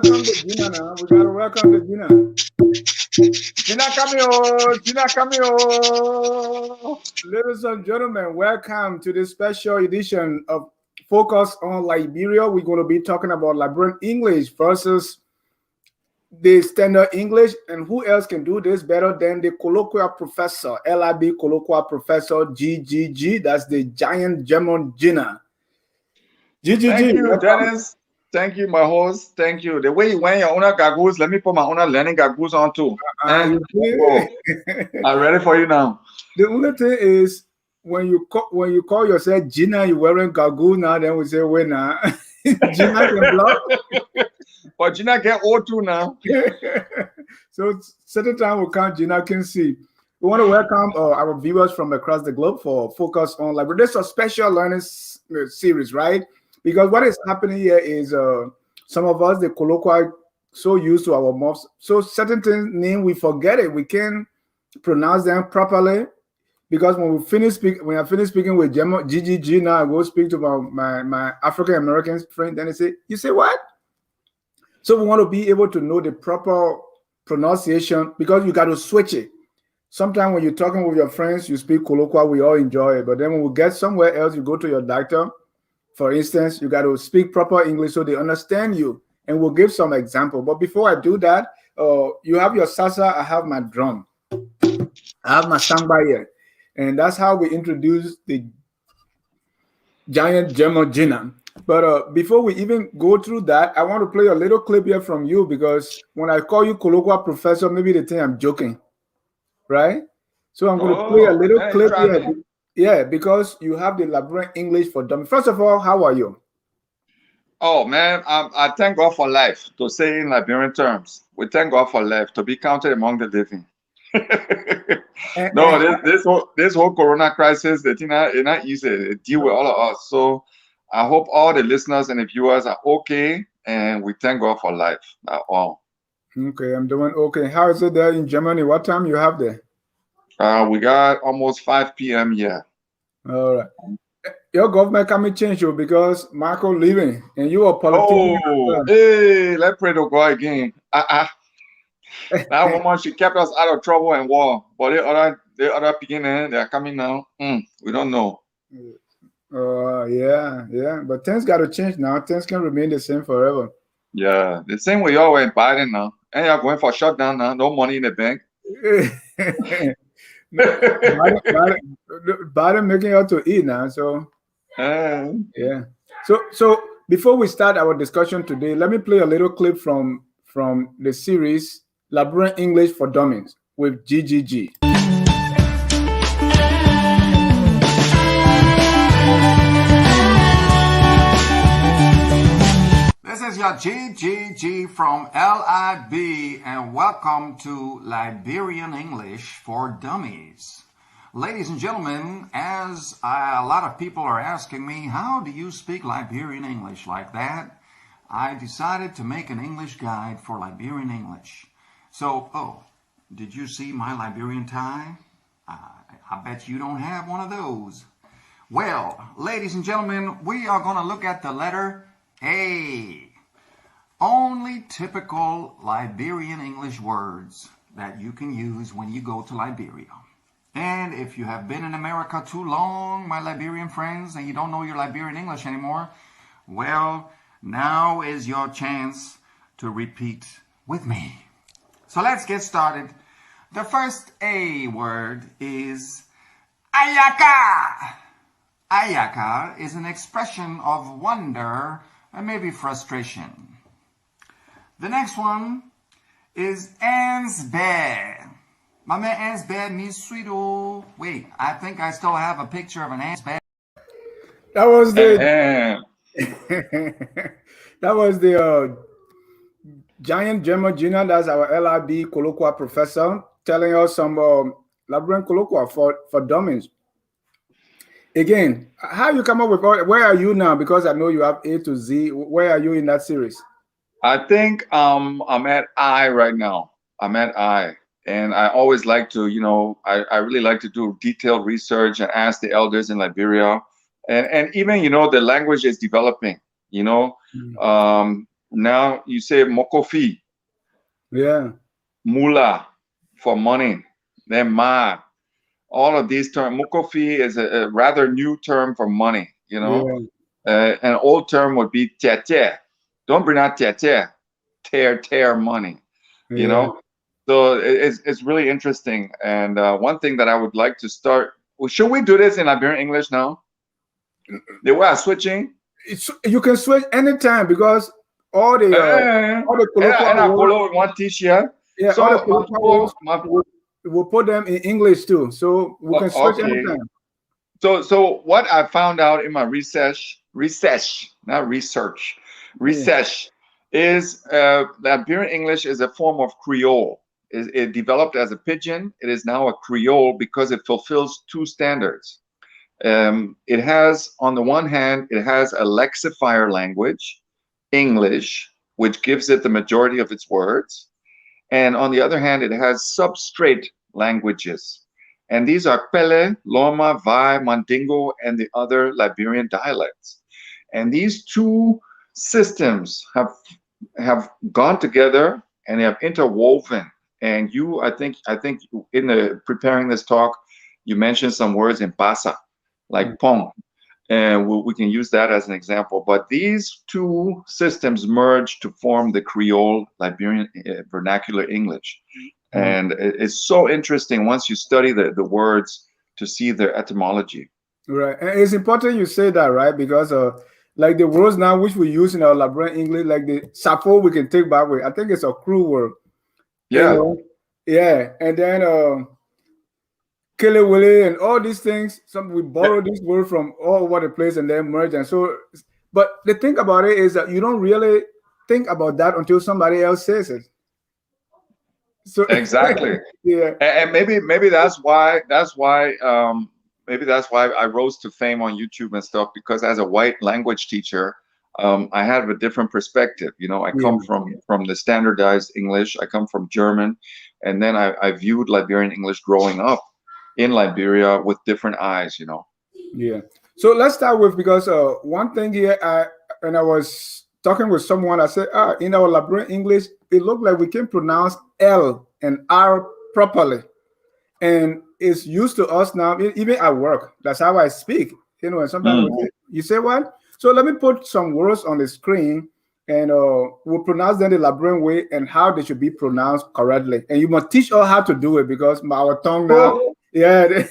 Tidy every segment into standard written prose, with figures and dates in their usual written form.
Welcome to Gina now. We gotta welcome to Gina. Gina Cameo, Gina Cameo. Ladies and gentlemen, welcome to this special edition of Focus on Liberia. We're going to be talking about Liberian English versus the standard English, and who else can do this better than the colloquial professor, LIB colloquial professor GGG? That's the giant German Gina. Thank GGG, you, welcome. Dennis. Thank you, my host. Thank you. The way you wear your own gagoos, let me put my own learning gagoos on too. You Oh, see? I'm ready for you now. The only thing is when you call yourself Gina, you're wearing gagoo now. Then we say, "Wait now, Gina can block." But Gina get old too now. So certain time will come, Gina can see. We want to welcome our viewers from across the globe for Focus on Library. This is a special learning series, right? Because what is happening here is some of us, the colloquial, so used to our mouths, so certain things name we forget it. We can pronounce them properly because when I finish speaking with GGG now, I go speak to my African American friend. Then they say, "You say what?" So we want to be able to know the proper pronunciation because you got to switch it. Sometimes when you're talking with your friends, you speak colloquial, we all enjoy it. But then when we get somewhere else, you go to your doctor, for instance, you got to speak proper English so they understand you. And we'll give some example. But before I do that, you have your salsa, I have my drum. I have my samba here. And that's how we introduce the giant German Gina. But before we even go through that, I want to play a little clip here from you because when I call you colloquial professor, maybe they think I'm joking, right? So I'm going to play a Oh, little yeah, you clip try here. me. Yeah, because you have the Liberian English for dummies. First of all, how are you? Oh man, I thank God for life. To say in Liberian terms, we thank God for life to be counted among the living. And, No, and this whole Corona crisis, it's not easy to deal with all of us. So I hope all the listeners and the viewers are okay, and we thank God for life. All. okay, I'm doing okay. How is it there in Germany? What time you have there? We got almost 5 p.m. here. All right. Your government coming change you because Marco leaving and you a politician as Oh, well. hey, let's pray to God again. That woman, she kept us out of trouble and war. But the other beginning, they are coming now. We don't know. Yeah, yeah. But things got to change now. Things can remain the same forever. Yeah, the same way y'all were in Biden now. And y'all going for shutdown now. No money in the bank. Biden making out to eat now. So Uh, yeah. So before we start our discussion today, let me play a little clip from the series Liberian English for Dummies with GGG. This is your GGG from LIB and welcome to Liberian English for Dummies. Ladies and gentlemen, as a lot of people are asking me, how do you speak Liberian English like that? I decided to make an English guide for Liberian English. So, did you see my Liberian tie? I bet you don't have one of those. Well, ladies and gentlemen, we are going to look at the letter A. Only typical Liberian English words that you can use when you go to Liberia. And if you have been in America too long, my Liberian friends, and you don't know your Liberian English anymore, well, now is your chance to repeat with me. So let's get started. The first A word is Ayaka. Ayaka is an expression of wonder and maybe frustration. The next one is Ansbad. My man Ansbad means sweeto. Wait, I think I still have a picture of an Ansbad. That was the and, that was the giant German Gina. That's our LIB colloquial professor telling us some Liberian colloquial for dummies. Again, how you come up with where are you now? Because I know you have A to Z. Where are you in that series? I think I'm at I right now. I'm at I. And I always like to, I really like to do detailed research and ask the elders in Liberia. And even, the language is developing, you know. Mm. Now you say mokofi, Yeah. mula for money, then ma. All of these terms, mokofi is a rather new term for money, you know. Yeah. An old term would be tia. Don't bring out tia. Tear money, you Yeah. know. So it's really interesting. And one thing that I would like to start, well, should we do this in Liberian English now? The way I'm switching? You can switch anytime because all the And I colloquial words, follow one teacher. yeah, all the So colloquial words, we'll put them in English too. So we can switch okay. anytime. So what I found out in my research, not research, research, is Liberian English is a form of Creole. It developed as a pidgin. It is now a Creole because it fulfills two standards. It has, on the one hand, it has a lexifier language, English, which gives it the majority of its words. And on the other hand, it has substrate languages. And these are Pele, Loma, Vai, Mandingo, and the other Liberian dialects. And these two systems have gone together and they have interwoven. And I think in the preparing this talk, you mentioned some words in Basa, like pong, and we can use that as an example. But these two systems merge to form the Creole Liberian vernacular English. And it's so interesting once you study the words to see their etymology. Right, and it's important you say that, right? Because like the words now which we use in our Liberian English, like the sapo, we can take back with. I think it's a crew word. Yeah. You know? Yeah, and then Kelewele and all these things. Some we borrow this word from all over the place and then merge. And so, but the thing about it is that you don't really think about that until somebody else says it. So exactly. Yeah, and maybe that's why maybe that's why I rose to fame on YouTube and stuff, because as a white language teacher, I have a different perspective. You know, I come from the standardized English. I come from German, and then I viewed Liberian English growing up in Liberia with different eyes. You know. Yeah. So let's start with, because one thing here, I was talking with someone, I said, in our Liberian English, it looked like we can pronounce L and R properly. And it's used to us now, even at work. That's how I speak. You know, and sometimes you say what? So let me put some words on the screen and we'll pronounce them the Liberian way and how they should be pronounced correctly. And you must teach us how to do it, because our tongue now, yeah.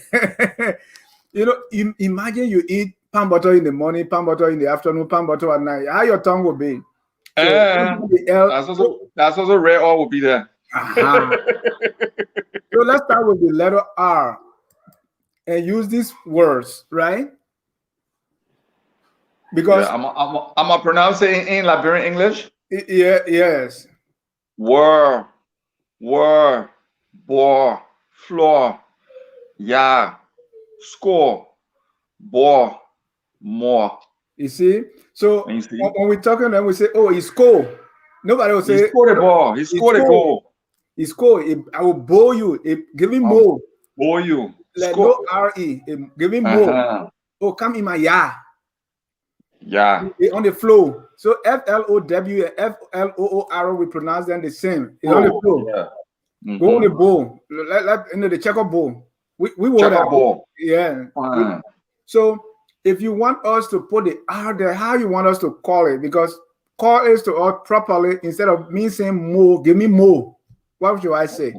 You know, imagine you eat pan butter in the morning, pan butter in the afternoon, pan butter at night. How your tongue will be. So that's also rare all will be there. So let's start with the letter R and use these words, right? Because I'm gonna pronounce it in Liberian English. Yes. Were, bore, floor, yeah, score, bore, more. You see? So when we're talking, then we say, "Oh, he scored." Nobody will say, "He scored a ball. He scored a goal. He scored. I will bowl you. Give him more. Bowl you. Like no R-E. Give him more. Oh, come in my yard. Yeah. On the floor. So F-L-O-W and F-L-O-O-R, we pronounce them the same. It's on the floor. Yeah. Go on the bowl. The checker bowl. We checker bowl. Yeah. So if you want us to put the R there, how you want us to call it? Because call is to us properly, instead of me saying more, give me more. What should I say?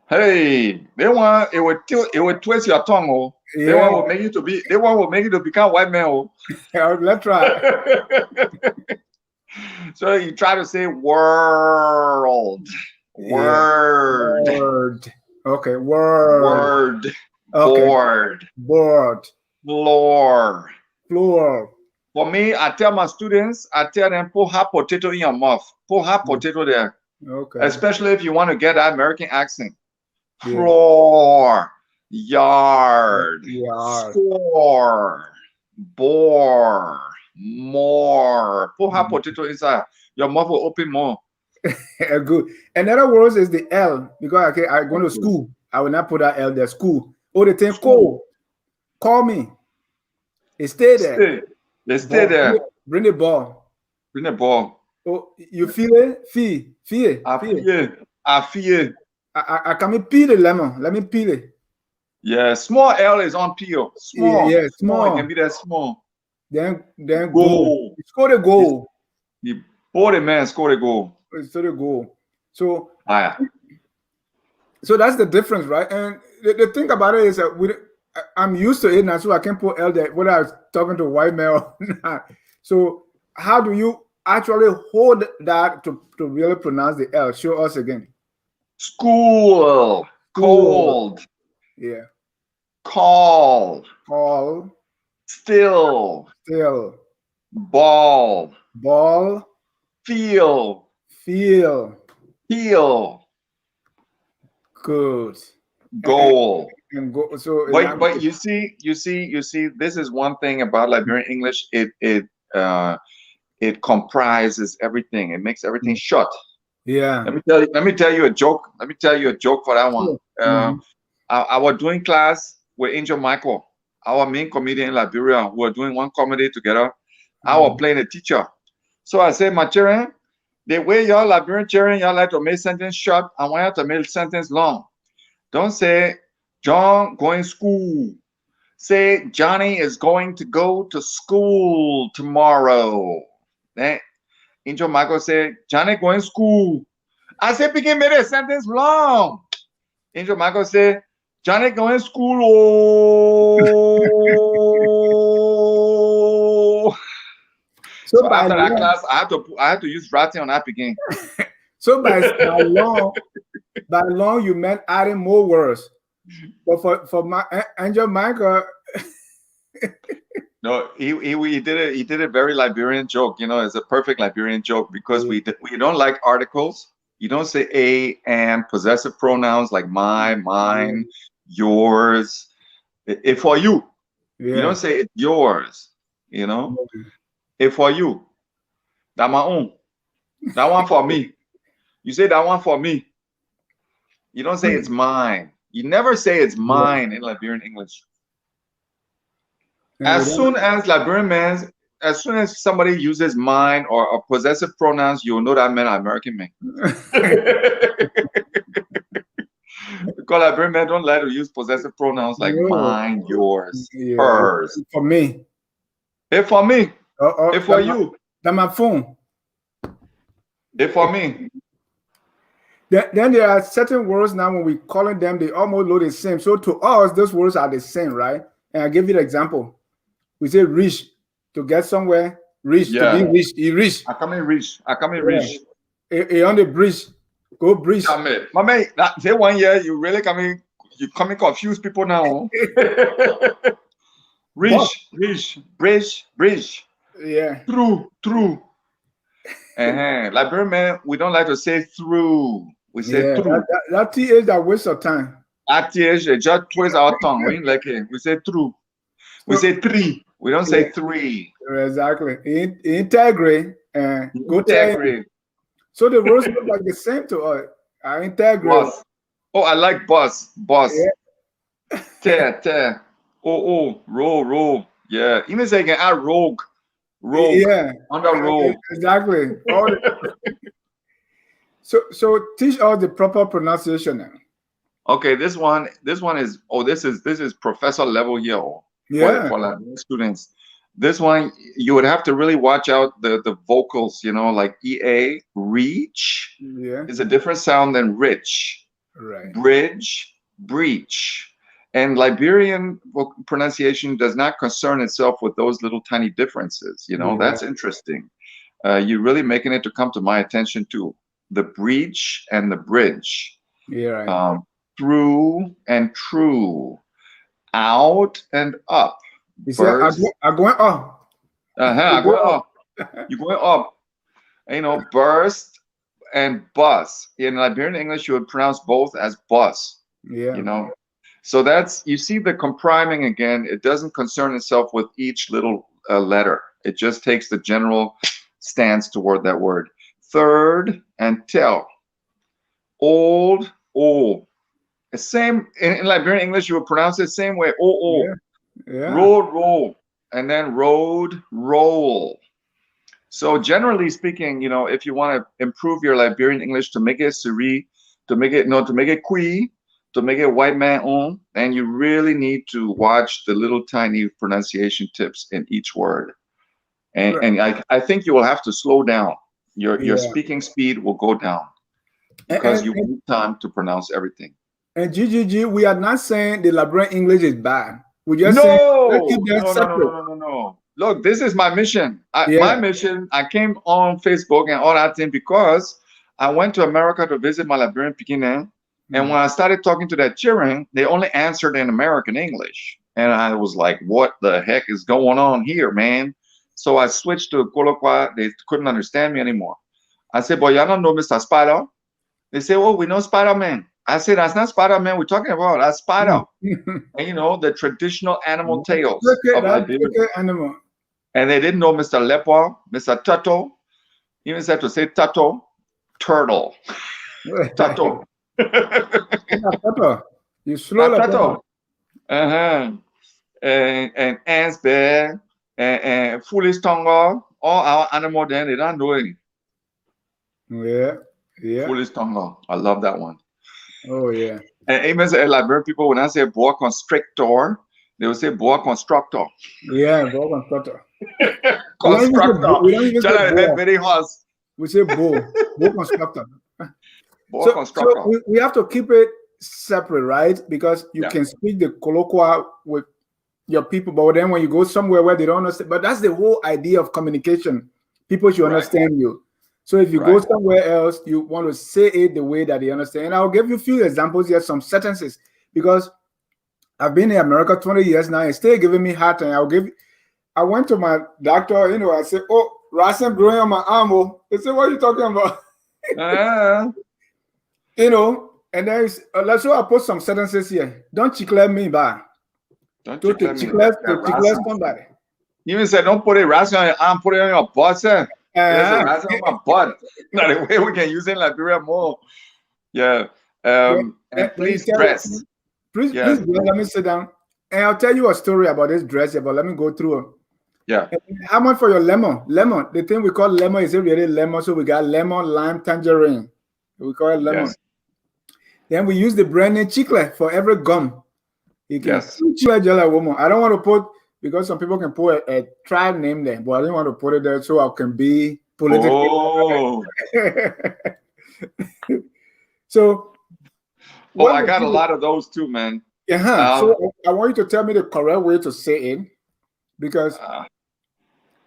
Hey, it would twist your tongue, oh. Yeah. They one will make you to become white man, oh. Let's try. So you try to say world. Word. Okay, word. Okay. Board. Floor. For me, I tell my students, I tell them, put hot potato in your mouth. Put hot potato there. Okay. Especially if you want to get that American accent. Yeah. Floor, yard, score, bore, more. Put hot potato inside. Your mouth will open more. Good. Another word is the L, because I go to school. I will not put that L there. School. Oh, the thing call me. It stay there. They stay there. Bring the ball. Bring the ball. Oh, you feel it? Feel. Afie. I can me peel the lemon. Let me peel it. Yeah, small L is on peel. Yeah, Small. yeah, Small. It small. can be that small. Then goal. Goal. Score the goal. The body man scored a goal. Score the goal. So Ah, so that's the difference, right? And the thing about it is that I'm used to it now, so I can put L there, whether I was talking to a white male or not. So how do you actually hold that to really pronounce the L? Show us again. school. Cold. Yeah. Call. Call. Still. Still. Ball. Ball. Feel. Feel. Heel. Good. Goal. And go. So, But you see, this is one thing about Liberian English. It comprises everything. It makes everything short. Yeah. Let me tell you a joke. Let me tell you a joke for that one. I was doing class with Angel Michael, our main comedian in Liberia. We were doing one comedy together. I was playing a teacher. So I said, my children, the way y'all Liberian children, y'all like to make sentence short, I want you to make sentence long. Don't say John going school. Say Johnny is going to go to school tomorrow. Then Angel Michael said, Johnny going school. I said, begin made a sentence long. Angel Michael said, Johnny going school. Oh. So after that class, I had to use writing on that begin. So by long, you meant adding more words. But for my Angel Michael, no, he did a very Liberian joke. You know, it's a perfect Liberian joke because we don't like articles. You don't say a and possessive pronouns like my, mine, yours. If for you, you don't say it's yours. You know, if for you, that my own, that one for me. You say that one for me. You don't say it's mine. You never say it's mine in Liberian English. As soon as somebody uses mine or possessive pronouns, you'll know that man an American man. Because Liberian men don't like to use possessive pronouns like mine, yours, hers. For me. If for me. If for you. That's my phone. If for me. Then there are certain words now when we calling them, they almost look the same. So to us, those words are the same, right? And I'll give you an example. We say reach to get somewhere. Reach to be reached. He reach. I come in reach. Reach. He on the bridge. Go bridge. My man, say 1 year, you really coming confuse people now. Reach, bridge. Yeah. Through. Liberian men, we don't like to say through. We say through. That TH that waste of time. That TH just twist our tongue. We like it. We say through. We say three. We don't say three. Exactly. Integrate and go integrate. So the words look like the same to us. I integrate. Bus. Oh, I like bus. Yeah. Tear. Oh, roll. Yeah. Even say again, I rogue. Yeah. Under roll. Exactly. So teach us the proper pronunciation now. Okay, this one is this is professor level here. For Liberian students. This one you would have to really watch out the vocals, you know, like EA, reach is a different sound than rich. Right. Bridge, breach. And Liberian pronunciation does not concern itself with those little tiny differences. You know, that's interesting. You're really making it to come to my attention too. The breach and the bridge. Yeah. Right. Through and true. Out and up. You say, I'm going up. I'm going up. You're going up. You know, burst and bus. In Liberian English, you would pronounce both as bus. Yeah. You know, so that's, you see the compriming again. It doesn't concern itself with each little letter. It just takes the general stance toward that word. Third and tell. Old. The same in Liberian English, you would pronounce it the same way. Yeah. Road, roll, and then road, roll. So generally speaking, if you want to improve your Liberian English to make it Siri, to make it Kui, to make it white man on, then you really need to watch the little tiny pronunciation tips in each word. And I think you will have to slow down. Your speaking speed will go down because you need time to pronounce everything. And GGG, we are not saying the Liberian English is bad. We just saying let's keep them separate. No. Look, this is my mission. My mission, I came on Facebook and all that thing because I went to America to visit my Liberian Pekinese. And when I started talking to that children, they only answered in American English. And I was like, what the heck is going on here, man? So I switched to Colloquial. They couldn't understand me anymore. I said, but y'all don't know Mr. Spider? They say, oh, we know Spider-Man. I said, that's not Spider-Man we're talking about. That's Spider. And the traditional animal tales. Of animal. And they didn't know Mr. Leopard, Mr. Turtle. Even said to say turtle, turtle. Turtle. You slow turtle. And ants, bear, and foolish tongue. All our animal then they don't know any. Yeah. Foolish tongue. I love that one. Oh yeah. And even Liberian people, when I say boa constrictor, they will say boa constructor. Yeah, boa constructor. Constructor. We don't even say very horse. We say boa constructor. Boa constructor. So we have to keep it separate, right? Because you can speak the colloquial with your people, but then when you go somewhere where they don't understand, but that's the whole idea of communication. People should understand you. So if you go somewhere else, you want to say it the way that they understand. And I'll give you a few examples here, some sentences, because I've been in America 20 years now and still giving me hard time. I went to my doctor, I said, oh, racing growing on my arm. They said, what are you talking about? And there's, so I put some sentences here. Don't chicle me back. Don't chicle somebody. You even said, don't put it racing on your arm, put it on your butt, sir. There's a racing on my butt. Not the way we can use it in Liberia more. Yeah. And please dress. Please, let me sit down. And I'll tell you a story about this dress here, but let me go through it. Yeah. How much for your lemon? Lemon. The thing we call lemon is really lemon. So we got lemon, lime, tangerine. We call it lemon. Yes. Then we use the brand name chicle for every gum. You can chicle just like woman. I don't want to put, because some people can put a tribe name there, but I didn't want to put it there so I can be political. Oh. So. I got a lot of those too, man. So I want you to tell me the correct way to say it, because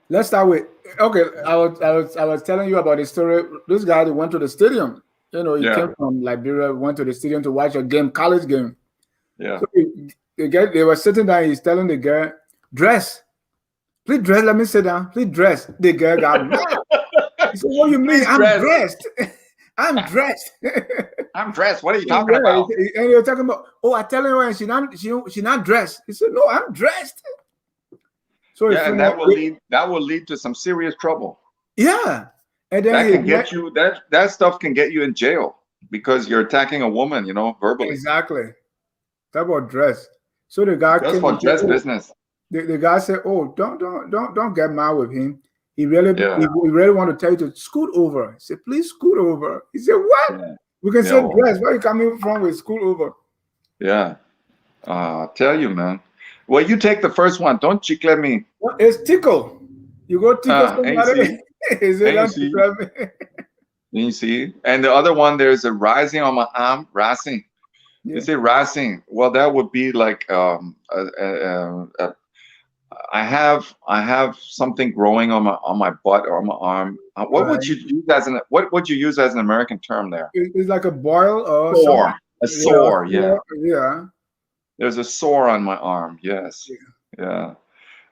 let's start with I was telling you about the story. This guy that went to the stadium. He came from Liberia, went to the stadium to watch a game, college game. Yeah. So they were sitting down. He's telling the girl, "Dress, please dress. Let me sit down. Please dress." The girl got mad. He said, "What do you mean? I'm dressed. I'm dressed." I'm dressed. What are you talking about? And you're talking about, I tell her, and she not dressed. He said, "No, I'm dressed." So and that will lead to some serious trouble. Yeah, and then that can get you. That stuff can get you in jail because you're attacking a woman, verbally. Exactly. That about dress. So the guy just for dress business. The guy said, "Oh, don't get mad with him. He really want to tell you to scoot over." He said, "Please scoot over." He said, "What? Yeah. We can say dress. Where are you coming from with scoot over?" Yeah. Tell you, man. Well, you take the first one. Don't chicle me. Well, it's tickle. You go tickle somebody. Is it not tickle me? You see? And the other one, there's a rising on my arm, rising. You say rising. Well, that would be like I have something growing on my butt or on my arm. What would you use as an American term there? It's like a boil or sore. A sore, yeah. There's a sore on my arm. Yes. Yeah.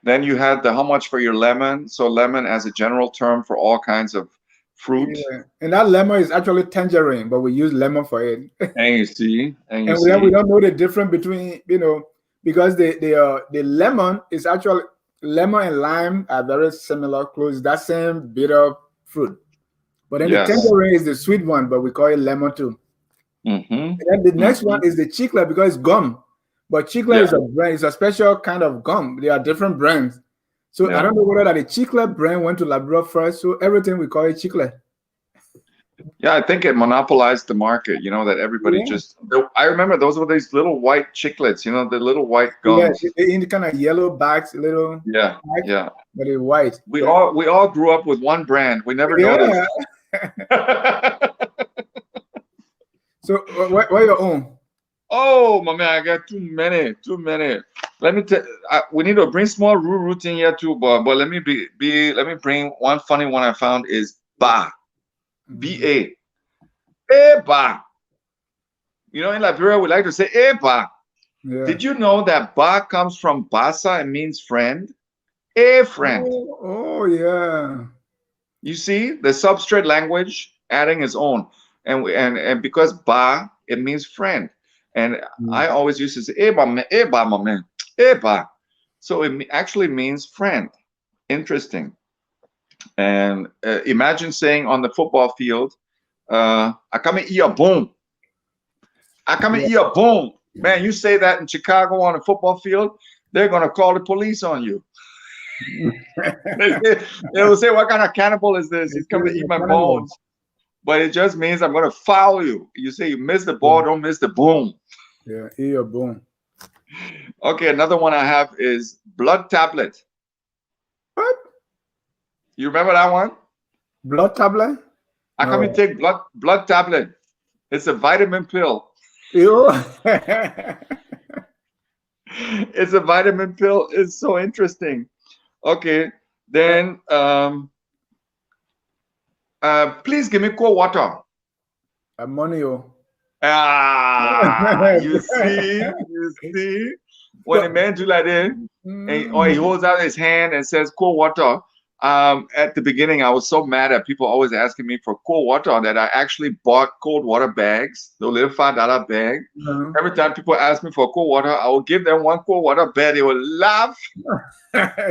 Then you had the how much for your lemon. So lemon as a general term for all kinds of fruit. Yeah. And that lemon is actually tangerine, but we use lemon for it. And you see, we don't know the difference between, because the lemon is actually, lemon and lime are very similar, close, that same bitter fruit. But then the tangerine is the sweet one, but we call it lemon too. Mm-hmm. And then the next one is the chicle, because it's gum. But chicle is a brand, it's a special kind of gum. There are different brands. So I don't know whether that the Chicle brand went to Liberia first, so everything we call it Chicle. Yeah, I think it monopolized the market, that everybody just, I remember those were these little white chiclets, the little white gums. Yeah, in the kind of yellow bags, little bags, but it's white. We all grew up with one brand. We never noticed. So what your own? Oh, my man, I got too many. Let me tell. We need to bring small root in here too, but let me let me bring one funny one I found is ba, B-A, ba. In Liberia we like to say ba. Yeah. Did you know that ba comes from basa and means friend? A friend. Oh yeah. You see the substrate language adding its own, and because ba it means friend. And I always used to say, Eba, my man, Eba. So it actually means friend. Interesting. And imagine saying on the football field, I come in here, boom. I come in here, boom. Man, you say that in Chicago on a football field, they're going to call the police on you. They will say, what kind of cannibal is this? He's coming to eat my bones. But it just means I'm going to foul you. You say you miss the ball, don't miss the boom. Yeah, ear boom. Okay, another one I have is blood tablet. What? You remember that one? Blood tablet? How come you take blood tablet? It's a vitamin pill. Ew. It's a vitamin pill. It's so interesting. Okay, then please give me cold water. Money. You see, when a man do like that, or he holds out his hand and says cold water. At the beginning, I was so mad at people always asking me for cold water that I actually bought cold water bags, the little $5 bag. Every time people ask me for cold water, I will give them one cold water bag. They will laugh. They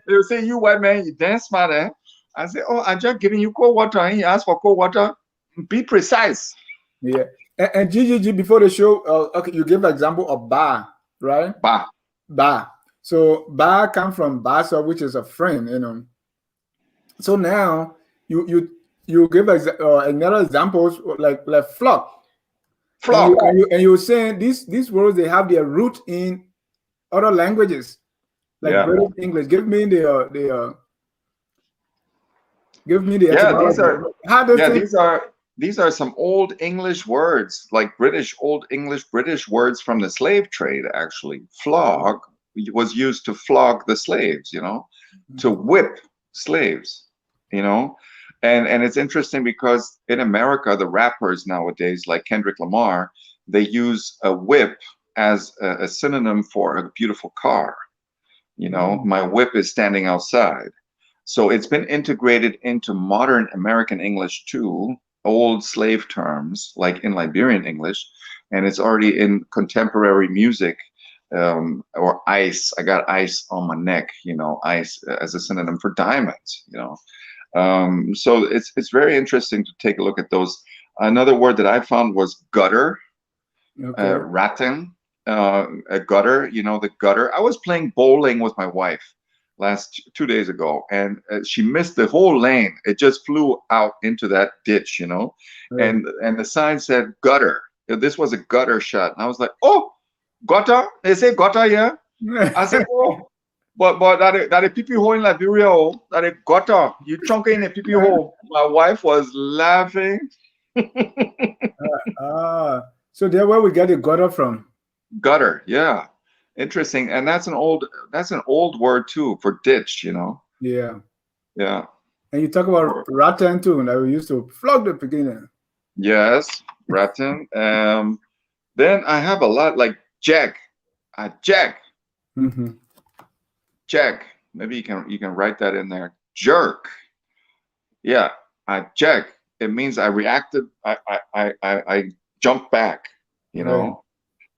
will say, "You white man, you damn smart, eh?" I say, "Oh, I'm just giving you cold water." And he asked for cold water. Be precise. Yeah. And GGG, before the show, okay, you gave an example of ba, right? Ba. So ba comes from basa, which is a friend, So now you give another examples like flock. And you're saying these words, they have their root in other languages, like British English. Give me the these are some old English words, like British words from the slave trade. Actually, flog was used to flog the slaves, to whip slaves, and it's interesting because in America, the rappers nowadays, like Kendrick Lamar, they use a whip as a synonym for a beautiful car. My whip is standing outside. So it's been integrated into modern American English too, old slave terms like in Liberian English, and it's already in contemporary music, or ice. I got ice on my neck, ice as a synonym for diamonds, so it's very interesting to take a look at those. Another word that I found was gutter, ratten, a gutter, the gutter. I was playing bowling with my wife 2 days ago, and she missed the whole lane. It just flew out into that ditch, and the sign said gutter. This was a gutter shot, and I was like, oh, gutter. They say gutter here. I said, oh, but that a pee hole in Liberia, that a gutter. You chunk in a pee hole. My wife was laughing. So there, where we get the gutter from? Gutter, yeah. Interesting. And that's an old word too for ditch, Yeah. Yeah. And you talk about rattan too, that we used to flog the beginner. Yes, rattan. Then I have a lot like jack. Jack. Jack. Maybe you can write that in there. Jerk. Yeah. Jack. It means I reacted. I jumped back,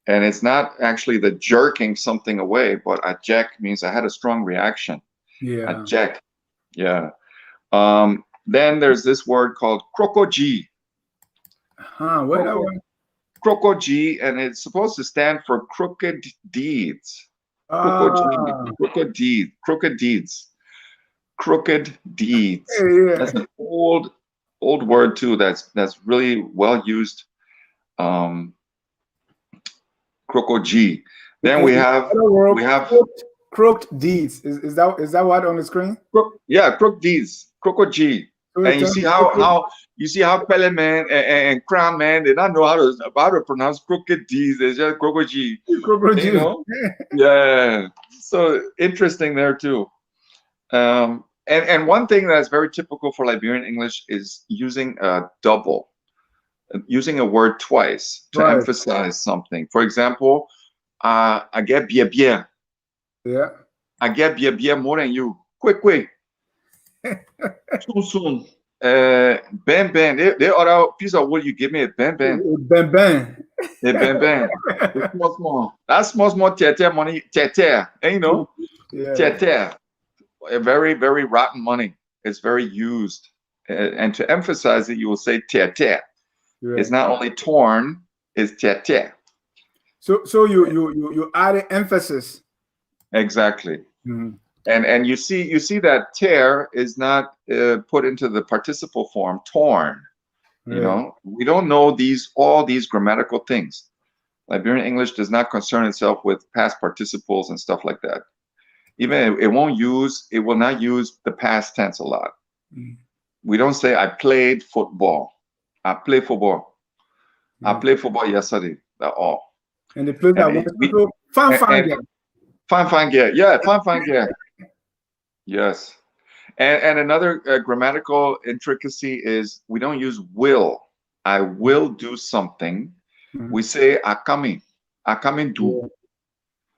And it's not actually the jerking something away, but a jack means I had a strong reaction. Yeah. A jack. Yeah. Then there's this word called crocogy. What that one? Crocogy, and it's supposed to stand for crooked deeds. Ah, Crooked deed. Crooked deeds. Crooked deeds. yeah. That's an old word too. That's really well used. Um, Crooked. Then In other words, we have crooked deeds. Is that what on the screen? crooked deeds. Crooked G. So And you see how Pele man and Crown man they don't know how to pronounce crooked D's. It's just crooked G. crooked You know? Yeah. So interesting there too. And one thing that's very typical for Liberian English is using a double, using a word twice to Right. emphasize something. For example, I get beer. Yeah. I get beer more than you. Quick. Soon. Ben. The other piece of wood you give me a ben. Ben. A ben. It's small. That's small tete money. Tete. And you know, Yeah. tete. A very, very rotten money. It's very used. And to emphasize it, you will say tete. Yeah. It's not only torn, it's tete. So you added emphasis. Exactly. Mm-hmm. And you see that tear is not put into the participle form torn. You know, we don't know all these grammatical things. Liberian English does not concern itself with past participles and stuff like that. Even it will not use the past tense a lot. Mm. We don't say I played football. I play football. Mm. I played football yesterday. That's all. And the place that was fun girl. Yeah, fun girl. Yes. And another grammatical intricacy is we don't use will. I will do something. Mm-hmm. We say I coming do.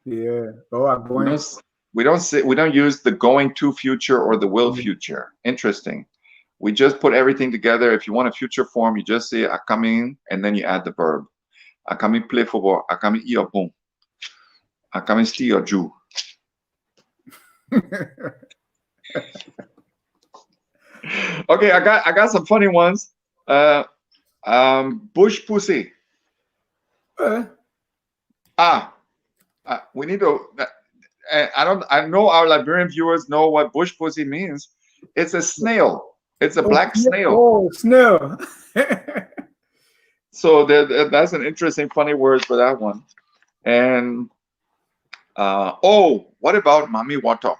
Yeah. Oh, I'm going. We don't use the going to future or the will future. Interesting. We just put everything together. If you want a future form, you just say I coming and then you add the verb. I coming play football. I coming eat a boom. I coming steal your Jew. Okay, I got some funny ones. Bush pussy. We need to. I know our Liberian viewers know what bush pussy means. It's a snail. It's a black snail. Oh, snail. So that's an interesting, funny word for that one. And what about Mami Water?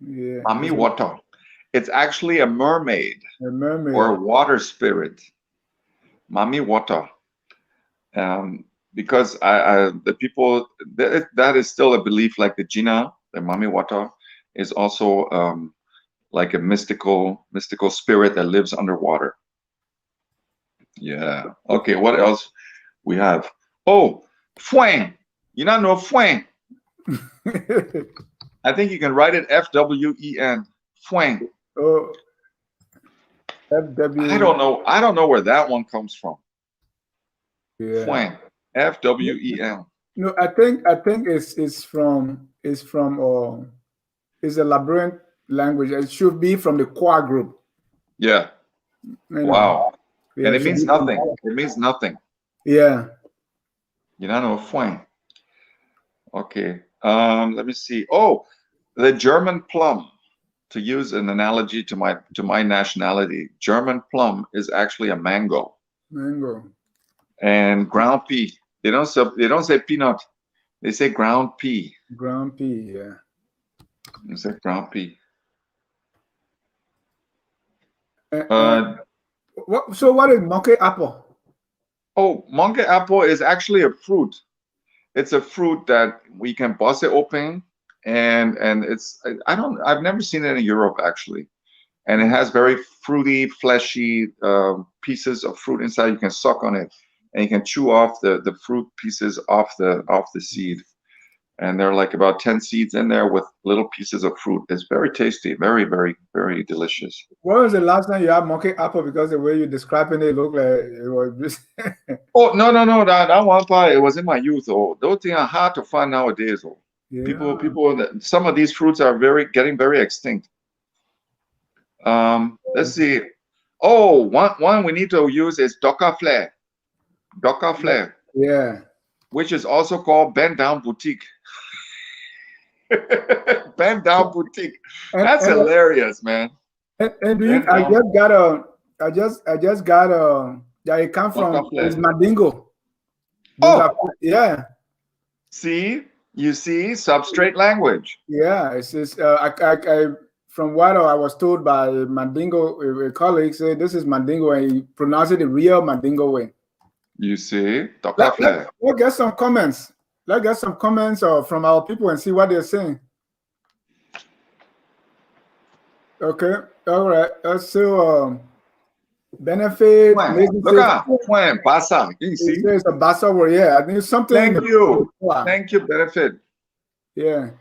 Yeah. Mami Water. It's actually a mermaid. A mermaid. Or a water spirit. Mami Water. Because the people, that is still a belief, like the Jina, the Mami Water, is also like a mystical spirit that lives underwater. Yeah. Okay, what else we have? Oh, Fwang. You not know Fwang? I think you can write it F-W-E-N. Fwang. Oh. F-W. I don't know where that one comes from. Yeah. Fwang. F-W-E-N. No, I think it's from it's a Liberian language. It should be from the Kwa group. Yeah. Wow. Yeah, and it means nothing. It means nothing. Yeah. You don't know Fwang. Okay. Let me see. Oh, the German plum. To use an analogy to my nationality, German plum is actually a mango. Mango. And ground pea. They don't say peanut. They say ground pea. Ground pea, yeah. They say ground pea. So what is monkey apple? Oh, monkey apple is actually a fruit. It's a fruit that we can bust it open, and I've never seen it in Europe actually, and it has very fruity, fleshy pieces of fruit inside. You can suck on it, and you can chew off the fruit pieces off the seed, and there are like about 10 seeds in there with little pieces of fruit. It's very tasty, very, very, very delicious. When was the last time you had monkey apple? Because the way you're describing it looked like it was just Oh, no, that one part, it was in my youth. Oh, those things are hard to find nowadays. Oh. Yeah. People, some of these fruits are getting very extinct. Let's see. Oh, one we need to use is doka flare. Doka flare. Yeah. which is also called bend down boutique. Bend down boutique. That's hilarious, man. And do you, I just got a, yeah, it come from, it's Mandingo. Oh, yeah. See, you see, substrate language. Yeah, it's I from what I was told by Mandingo, a colleague said this is Mandingo, and he pronounced it the real Mandingo way. You see, let's get some comments. Let's get some comments from our people and see what they're saying. Okay, all right. So benefit. Look at Basa. You see, it's a Basa word. Yeah, I think it's something. Thank you, benefit. Yeah,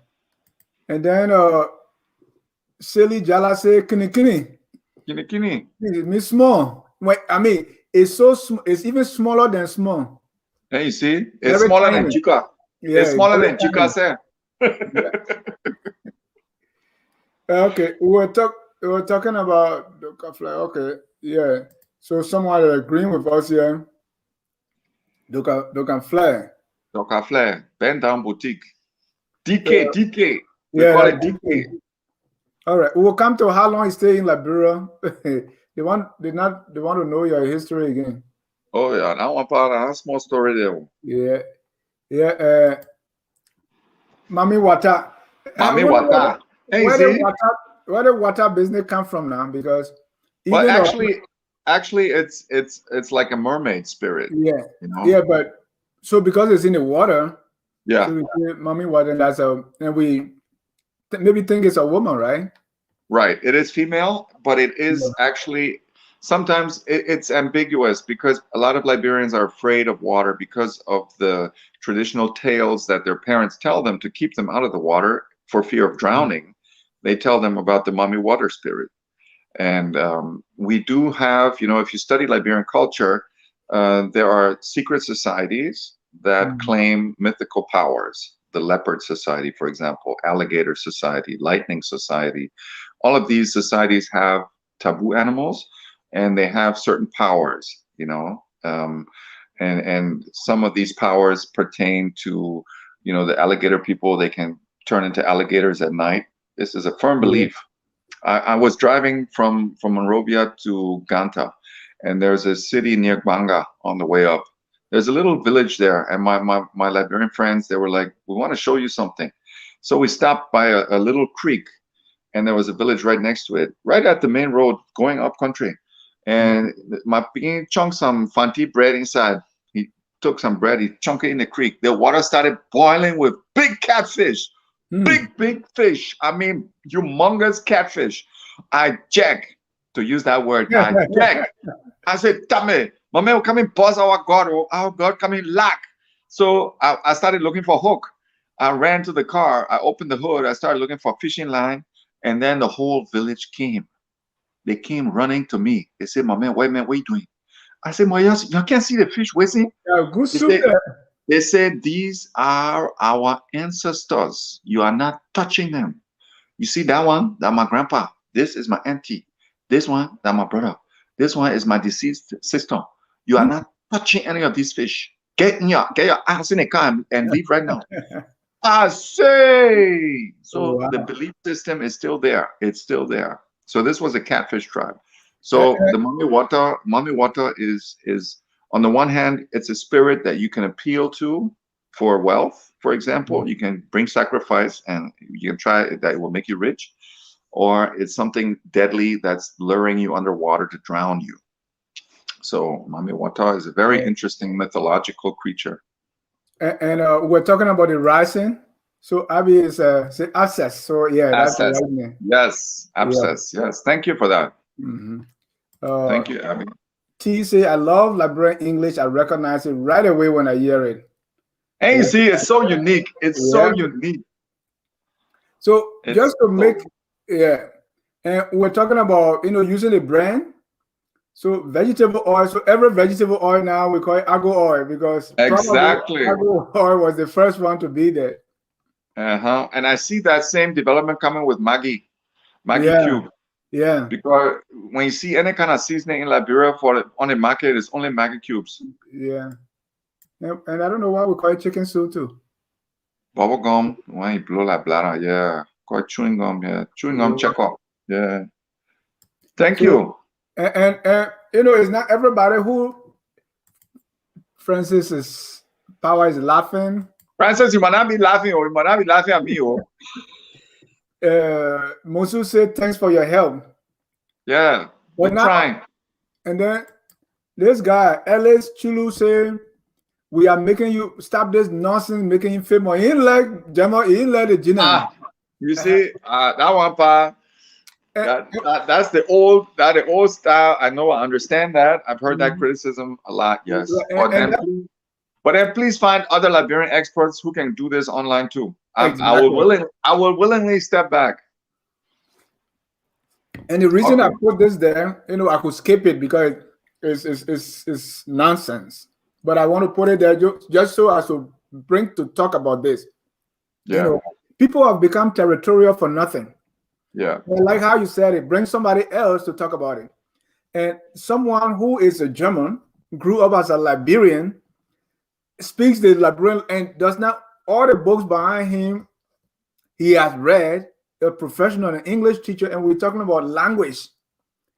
and then silly jala say kini kini. Kini kini. It means small. Wait, I mean, it's so it's even smaller than small. Yeah, you see, it's smaller than Chika. Yeah, it's smaller than Chika, sir. Okay, we were talking about Doka Fly. Okay, yeah. So someone agreeing with us here. Doka Fly. Doka Fly. Bend down boutique. DK. We call it DK. All right. We will come to how long you stay in Liberia. They want to know your history again. Oh yeah, now one part of a small story there. Yeah. Mami Wata. Mami Wata. Hey, where the water business come from now? Because well, actually, it's like a mermaid spirit. Yeah, you know? Yeah, but so because it's in the water. Yeah. So we say Mami Wata, and we maybe think it's a woman, right? Right. It is female, but it is actually sometimes it's ambiguous because a lot of Liberians are afraid of water because of the traditional tales that their parents tell them to keep them out of the water for fear of drowning. They tell them about the Mami water spirit. And we do have, if you study Liberian culture, there are secret societies that claim mythical powers. The Leopard Society, for example, Alligator Society, Lightning Society. All of these societies have taboo animals and they have certain powers, and some of these powers pertain to, the alligator people. They can turn into alligators at night. This is a firm belief. I was driving from Monrovia to Ganta, and there's a city near Gbanga on the way up. There's a little village there, and my Liberian friends, they were like, we want to show you something. So we stopped by a little creek, and there was a village right next to it, right at the main road going up country. And my being chunked some fanti bread inside. He took some bread, he chunked it in the creek. The water started boiling with big catfish. Big fish. I mean, humongous catfish. I jack, to use that word. I jack. I said, Tame, my man will come in, pause our God come in lack. So I started looking for a hook. I ran to the car. I opened the hood. I started looking for a fishing line. And then the whole village came. They came running to me. They said, my man, what are you doing? I said, you can't see the fish, Wesley. They said, these are our ancestors. You are not touching them. You see that one? That's my grandpa. This is my auntie. This one, that's my brother. This one is my deceased sister. You are not touching any of these fish. Get your ass in the car and leave right now. I say. So the belief system is still there. It's still there. So this was a catfish tribe. So the Mami Wata is on the one hand, it's a spirit that you can appeal to for wealth. For example, you can bring sacrifice and you can try that it will make you rich, or it's something deadly that's luring you underwater to drown you. So Mami Wata is a very interesting mythological creature. And we're talking about the rising. So Abby is access. So yeah, access. That's the right name. Yes, access. Yeah. Yes, thank you for that. Thank you, Abby. T say, I love Liberian English. I recognize it right away when I hear it. And you see, it's so unique. It's so unique. So it's just to make, and we're talking about, using the brand. So vegetable oil. So every vegetable oil now we call it agro oil because exactly agro oil was the first one to be there. And I see that same development coming with Maggi cube. Yeah. Because when you see any kind of seasoning in Liberia on the market, it's only Maggi cubes. Yeah. And I don't know why we call it chicken soup too. Bubble gum, when you blow like bladder, yeah. Called chewing gum, yeah. Chewing gum check up. Yeah. Thank you. And you know, it's not everybody who Francis's power is laughing. Francis, you might not be laughing, or you might not be laughing at me, or Mosu said thanks for your help. yeah, we're trying. And then this guy, Ellis Chulu, said, we are making you stop this nonsense, making you famous. He ain't like Jamal, he ain't like the Gina. You see, that one part, that's the old style. I know, I understand that. I've heard that criticism a lot, yes. But then please find other Liberian experts who can do this online too. I will willingly step back. And the reason I put this there, you know, I could skip it because it's nonsense. But I want to put it there just so as to bring to talk about this. Yeah. You know, people have become territorial for nothing. Yeah. And like how you said it, bring somebody else to talk about it. And someone who is a German, grew up as a Liberian, speaks the Liberian and does not, all the books behind him, he has read, a professional, an English teacher, and we're talking about language.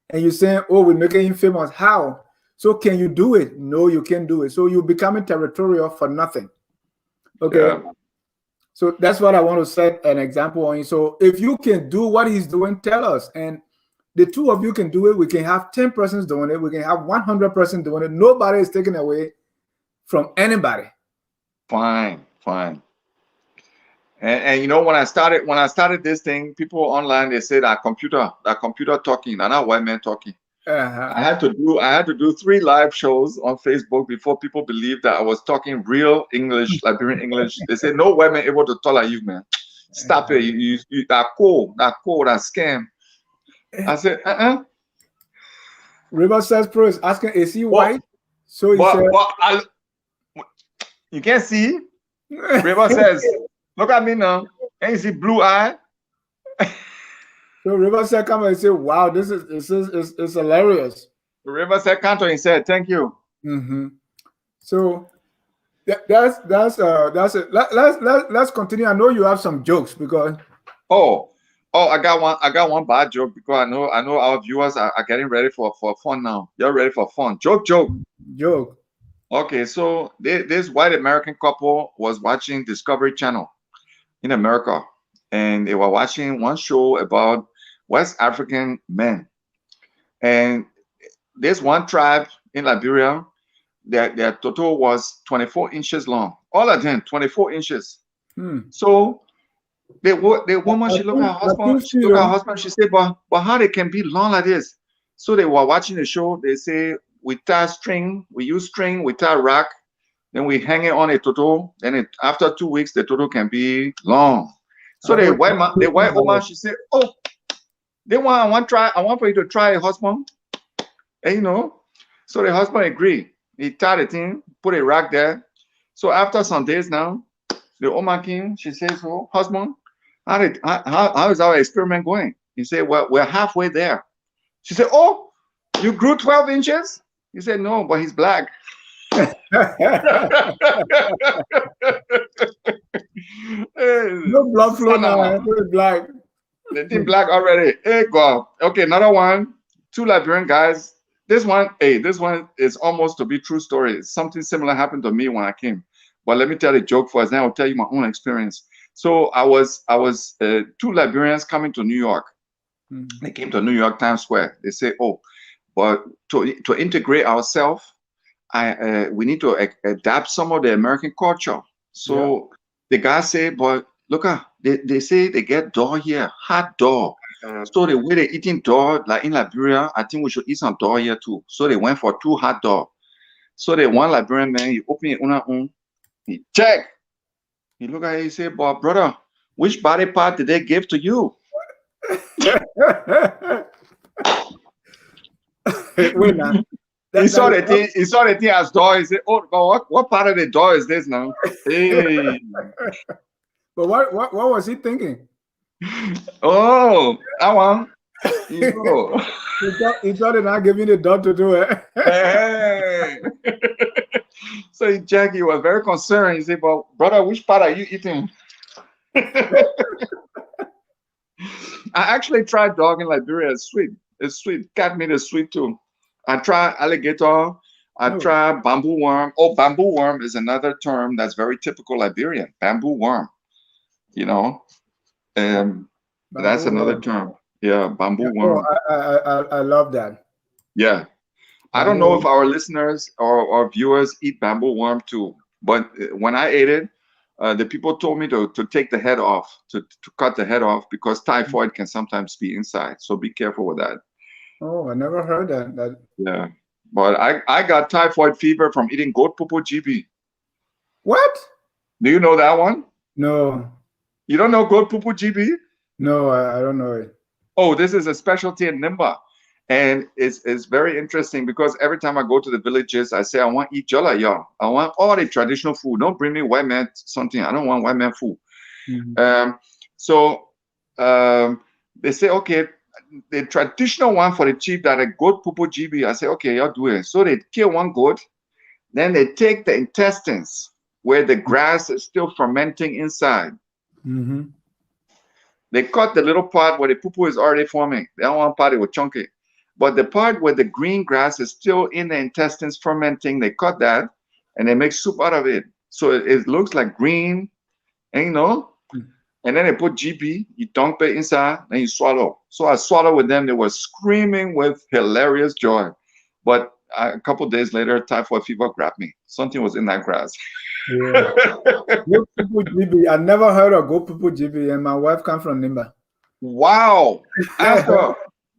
And you're saying, oh, we're making him famous. How? So can you do it? No, you can't do it. So you're becoming territorial for nothing. Okay. Yeah. So that's what I want to set an example on. So if you can do what he's doing, tell us. And the two of you can do it. We can have 10 persons doing it. We can have 100% doing it. Nobody is taken away from anybody. Fine. And you know, when I started this thing, people online, they said that computer talking, and not white man talking. I had to do 3 live shows on Facebook before people believed that I was talking real English, Liberian English. They said no white man able to talk like you, man. Stop it. You that scam. I said, River says Pro is asking, is he white? So he said, you can't see. River says, look at me now. Can you see blue eye? So River said, come and say, wow, this is hilarious. River said, Canton, he said, thank you. So that's it. Let's continue. I know you have some jokes because I got one bad joke because I know our viewers are getting ready for fun now. You're ready for fun. Joke. Okay, so this white American couple was watching Discovery Channel in America, and they were watching one show about West African men. And this one tribe in Liberia, their total was 24 inches long. All of them, 24 inches. So the woman, she looked at her husband, she said, but how they can be long like this? So they were watching the show. They say, we tie string, we use string, we tie rack, then we hang it on a toto. Then after 2 weeks, the toto can be long. So the white woman, she said, oh, I want for you to try a husband. And you know, so the husband agreed. He tied the thing, put a rack there. So after some days now, the woman came, she says, oh, husband, how is our experiment going? He said, well, we're halfway there. She said, oh, you grew 12 inches? He said, no, but he's black. No blood flow now. Black. They think black already. Hey, God. Okay, another one. 2 Liberian guys. This one is almost to be true story. Something similar happened to me when I came. But let me tell the joke first, then I'll tell you my own experience. So I was 2 Liberians coming to New York. They came to New York Times Square. They say, oh, but to integrate ourselves, we need to adapt some of the American culture. So the guy say, but look, they say they get dog here, hot dog. So the way they eating dog, like in Liberia, I think we should eat some dog here too. So they went for 2 hot dog. So the one Liberian man, he open it on, he check. He look at it, he say, but brother, which body part did they give to you? Wait now. He saw the thing as door. He said, oh God, what part of the door is this now? Hey. But what was he thinking? Oh, that one. You know. He thought they're not giving the door to do it. Hey. So Jackie was very concerned. He said, "Well, brother, which part are you eating?" I actually tried dog in Liberia. It's sweet. It's sweet. Cat meat is sweet too. I tried alligator. I Oh, tried bamboo worm. Oh, bamboo worm is another term that's very typical Liberian. Bamboo worm. You know, that's bamboo another worm. term. Yeah, Yeah. bamboo Oh, worm. I love that. Yeah. I don't Bamboo know if worm. our listeners or viewers eat bamboo worm too, but when I ate it, the people told me to take the head off, to cut the head off because typhoid can sometimes be inside. So be careful with that. Oh, I never heard that. Yeah. But I got typhoid fever from eating goat pupu GB. What? Do you know that one? No, You don't know goat pupu GB? no, I don't know it. Oh, this is a specialty in Nimba. And it's very interesting because every time I go to the villages, I say, I want to eat jollof, y'all. I want all the traditional food. Don't bring me white man something. I don't want white man food. Mhm. So they say, okay, the traditional one for the chief that a goat pupu GB. I say, okay, y'all do it. So they kill one goat. Then they take the intestines where the grass is still fermenting inside. Mhm. They cut the little part where the poo-poo is already forming. That one part it will chunk it. But the part where the green grass is still in the intestines fermenting, they cut that and they make soup out of it. So it looks like green, and and then they put GB, you dunk it inside, then you swallow. So I swallowed with them. They were screaming with hilarious joy. But a couple of days later, typhoid fever grabbed me. Something was in that grass. Yeah. Go Pupu GB. I never heard of Go Pupu GB, and my wife comes from Nimba. Wow. Ask her.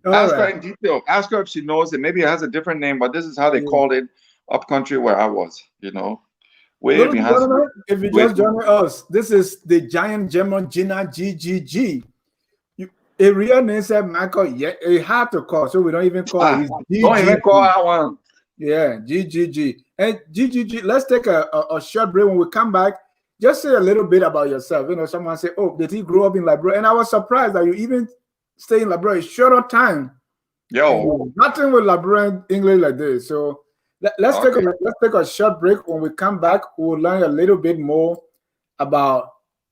All Ask her right. in detail. Ask her if she knows it. Maybe it has a different name, but this is how they Yeah. called it up country where I was, way Ladies and behind. gentlemen, if you Way, just joining us, this is the giant German Gina GGG. A real name said Michael. Yeah, it had to call, so we don't even call it. It's don't even call GGG. that one. Yeah, GGG. And GGG, let's take a short break. When we come back, just say a little bit about yourself. Someone say, oh, did he grow up in Liberia? And I was surprised that you even stay in Liberia a shorter time. Yo. Nothing with Liberian English like this. So let's take a short break. When we come back, we'll learn a little bit more about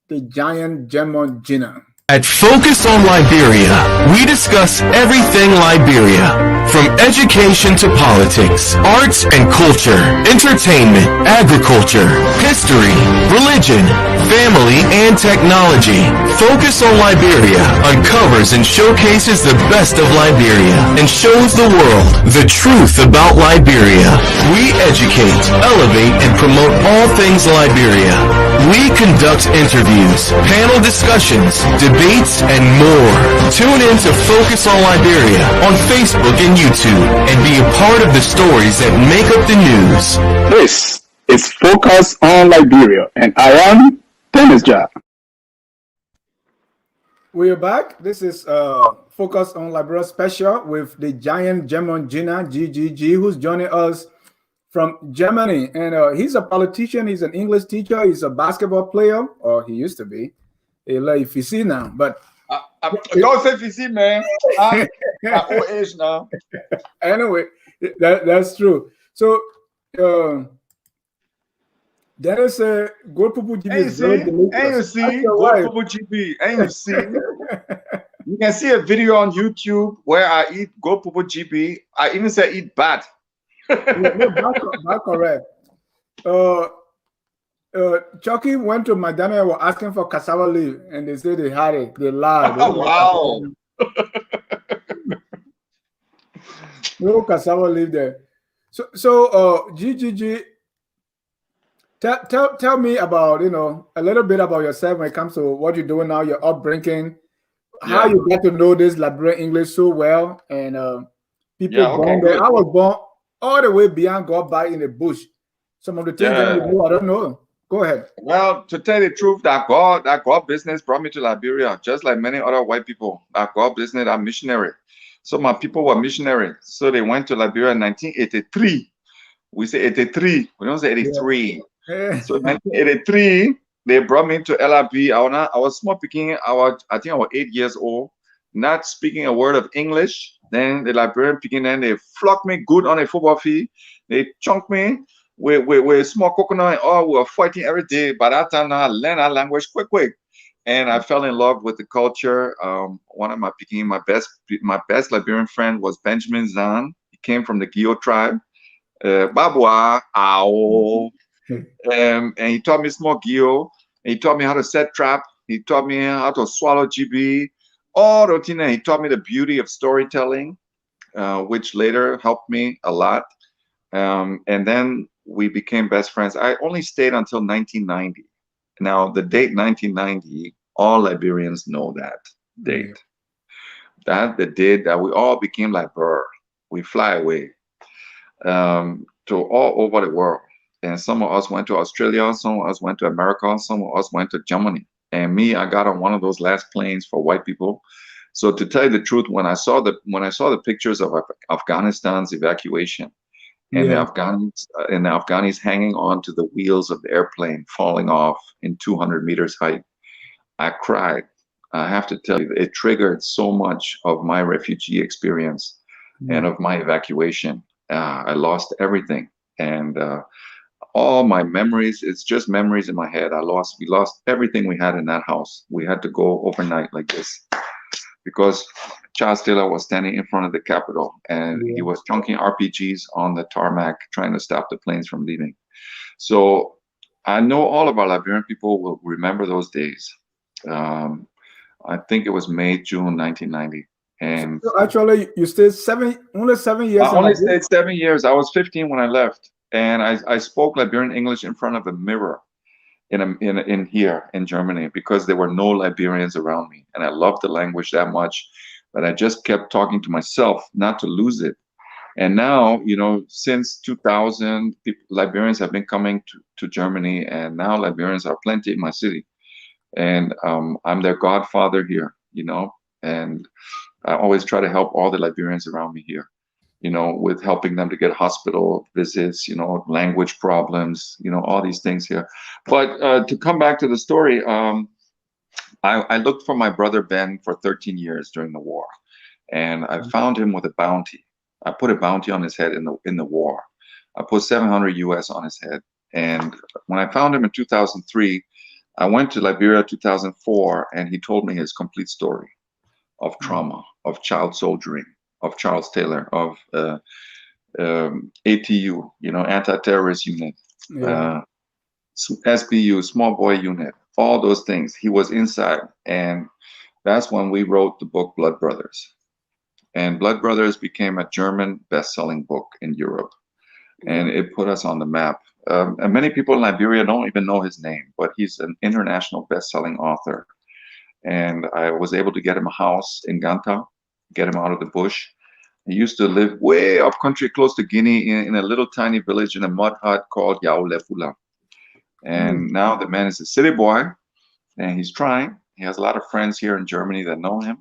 the giant German Gina. At Focus on Liberia, we discuss everything Liberia, from education to politics, arts and culture, entertainment, agriculture, history, religion, family, and technology. Focus on Liberia uncovers and showcases the best of Liberia and shows the world the truth about Liberia. We educate, elevate, and promote all things Liberia. We conduct interviews, panel discussions, debates, and more. Tune in to Focus on Liberia on Facebook and YouTube and be a part of the stories that make up the news. This is Focus on Liberia, and I am Dennis Jack. We are back. This is Focus on Liberia special with the giant German Gina GGG, who's joining us from Germany. And he's a politician. He's an English teacher. He's a basketball player, or he used to be. If you see now, but Don't say if you see, man. I'm old age now. Anyway, that's true. So that is a good Pupu GB. And you see, go Pupu GB. And you see, you can see a video on YouTube where I eat go Pupu GB. I even say eat bat. Not correct. Chucky went to McDonald's and were asking for cassava leaf, and they said they had it. They lied. Wow. No cassava leaf there. So GGG, tell me about a little bit about yourself when it comes to what you're doing now, your upbringing, how you get to know this Liberian English so well, and people born there. I was born all the way beyond God by in the bush. Some of the things that you do, I don't know. Go ahead. Well, to tell the truth, that God business brought me to Liberia, just like many other white people. That God business, I'm missionary. So my people were missionary. So they went to Liberia in 1983. We say 83. We don't say 83. Yeah. So in 1983, they brought me to LRB. I was small picking. I think I was 8 years old, not speaking a word of English. Then the Liberian picking, then they flogged me good on a football field. They chunked me. with small coconut. Oh, we were fighting every day. By that time, I learned our language quick. And I fell in love with the culture. One of my best Liberian friend was Benjamin Zan. He came from the Gio tribe. Babwa, Ao. And he taught me small Gio. He taught me how to set trap. He taught me how to swallow GB. All the things. He taught me the beauty of storytelling, which later helped me a lot. And then we became best friends. I only stayed until 1990. Now, the date 1990, all Liberians know that date. That the date that we all became like bird. We fly away to all over the world. And some of us went to Australia, some of us went to America, some of us went to Germany. And me, I got on one of those last planes for white people. So to tell you the truth, when I saw the pictures of Afghanistan's evacuation, and the Afghanis hanging on to the wheels of the airplane, falling off in 200 meters height, I cried. I have to tell you, it triggered so much of my refugee experience and of my evacuation. I lost everything, and all my memories. It's just memories in my head. We lost everything we had in that house. We had to go overnight like this because Charles Taylor was standing in front of the Capitol, and he was chunking RPGs on the tarmac, trying to stop the planes from leaving. So I know all of our Liberian people will remember those days. I think it was May, June 1990. And so actually, you stayed only 7 years. I only stayed 7 years. I was 15 when I left, and I spoke Liberian English in front of a mirror in here in Germany because there were no Liberians around me, and I loved the language that much that I just kept talking to myself not to lose it. And now, since 2000, Liberians have been coming to Germany, and now Liberians are plenty in my city, and I'm their godfather here, and I always try to help all the Liberians around me here, with helping them to get hospital visits, language problems, all these things here. But to come back to the story, I looked for my brother Ben for 13 years during the war, and I found him with a bounty. I put a bounty on his head in the war. I put 700 US on his head. And when I found him in 2003, I went to Liberia 2004, and he told me his complete story of trauma, of child soldiering, of Charles Taylor, of ATU, anti-terrorist unit, SBU, small boy unit, all those things. He was inside, and that's when we wrote the book Blood Brothers. And Blood Brothers became a German best-selling book in Europe, and it put us on the map. And many people in Liberia don't even know his name, but he's an international best-selling author. And I was able to get him a house in Ganta, get him out of the bush. He used to live way up country, close to Guinea, in a little tiny village in a mud hut called Yaulefula. And now the man is a city boy, and he's trying. He has a lot of friends here in Germany that know him,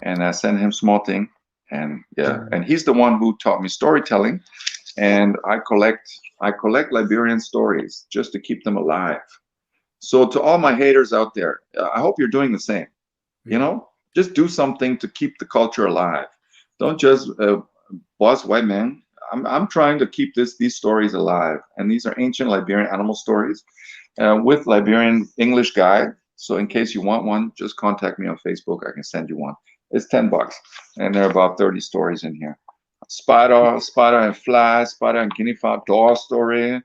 and I send him small thing. And and he's the one who taught me storytelling, and I collect Liberian stories just to keep them alive. So to all my haters out there, I hope you're doing the same. Just do something to keep the culture alive. Don't just boss white man. I'm trying to keep these stories alive, and these are ancient Liberian animal stories with Liberian English guide. So in case you want one, just contact me on Facebook. I can send you one. It's $10, and there are about 30 stories in here. Spider and fly, spider and guinea fowl, door story.